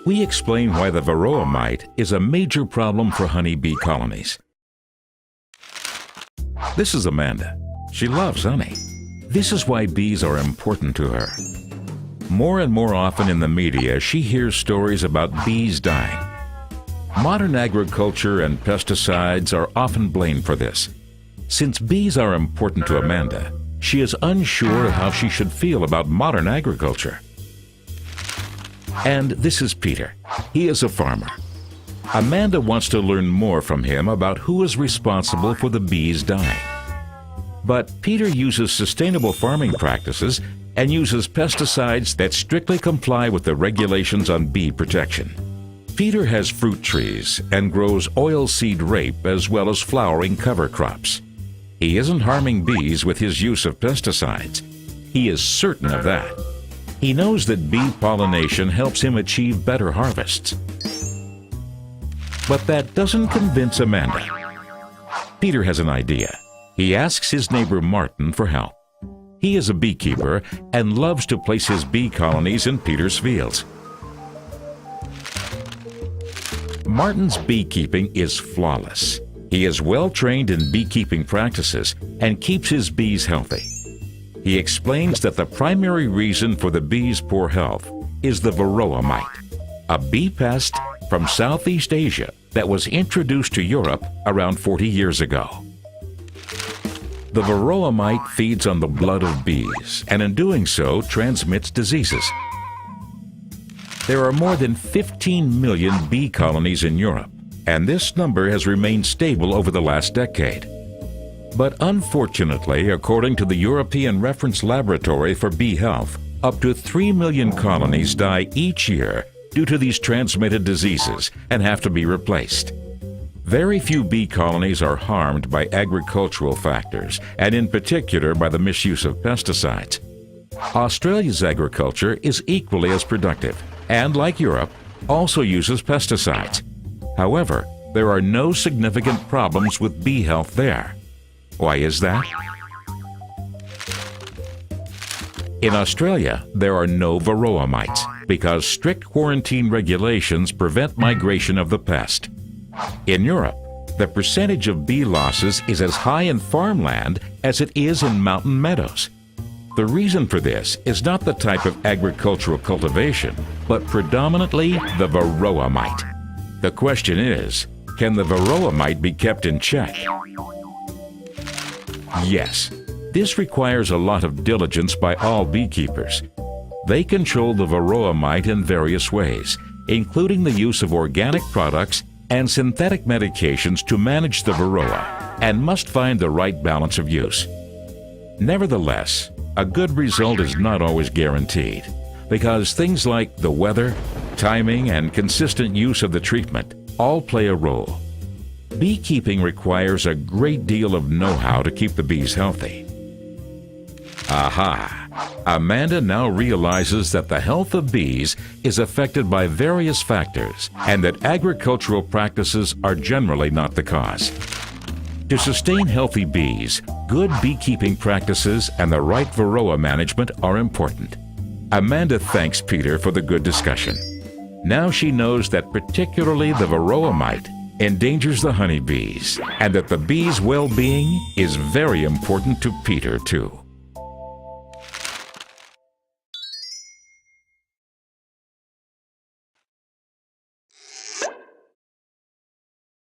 we explain why the Varroa mite is a major problem for honeybee colonies. This is Amanda. She loves honey. This is why bees are important to her. More and more often in the media, she hears stories about bees dying. Modern agriculture and pesticides are often blamed for this. Since bees are important to Amanda, she is unsure of how she should feel about modern agriculture. And this is Peter. He is a farmer. Amanda wants to learn more from him about who is responsible for the bees dying. But Peter uses sustainable farming practices and uses pesticides that strictly comply with the regulations on bee protection. Peter has fruit trees and grows oilseed rape as well as flowering cover crops. He isn't harming bees with his use of pesticides. He is certain of that. He knows that bee pollination helps him achieve better harvests. But that doesn't convince Amanda. Peter has an idea. He asks his neighbor Martin for help. He is a beekeeper and loves to place his bee colonies in Peter's fields. Martin's beekeeping is flawless. He is well trained in beekeeping practices and keeps his bees healthy. He explains that the primary reason for the bees' poor health is the Varroa mite, a bee pest from Southeast Asia that was introduced to Europe around 40 years ago. The Varroa mite feeds on the blood of bees and in doing so transmits diseases. There are more than 15 million bee colonies in Europe, and this number has remained stable over the last decade. But unfortunately, according to the European Reference Laboratory for Bee Health, up to 3 million colonies die each year due to these transmitted diseases and have to be replaced. Very few bee colonies are harmed by agricultural factors, and in particular by the misuse of pesticides. Australia's agriculture is equally as productive, and like Europe, also uses pesticides. However, there are no significant problems with bee health there. Why is that? In Australia, there are no Varroa mites because strict quarantine regulations prevent migration of the pest. In Europe, the percentage of bee losses is as high in farmland as it is in mountain meadows. The reason for this is not the type of agricultural cultivation, but predominantly the Varroa mite. The question is, can the Varroa mite be kept in check? Yes, this requires a lot of diligence by all beekeepers. They control the Varroa mite in various ways, including the use of organic products and synthetic medications to manage the Varroa, and must find the right balance of use. Nevertheless, a good result is not always guaranteed, because things like the weather, timing, and consistent use of the treatment all play a role. Beekeeping requires a great deal of know-how to keep the bees healthy. Aha! Amanda now realizes that the health of bees is affected by various factors and that agricultural practices are generally not the cause. To sustain healthy bees, good beekeeping practices and the right Varroa management are important. Amanda thanks Peter for the good discussion. Now she knows that particularly the Varroa mite endangers the honeybees and that the bees' well-being is very important to Peter too.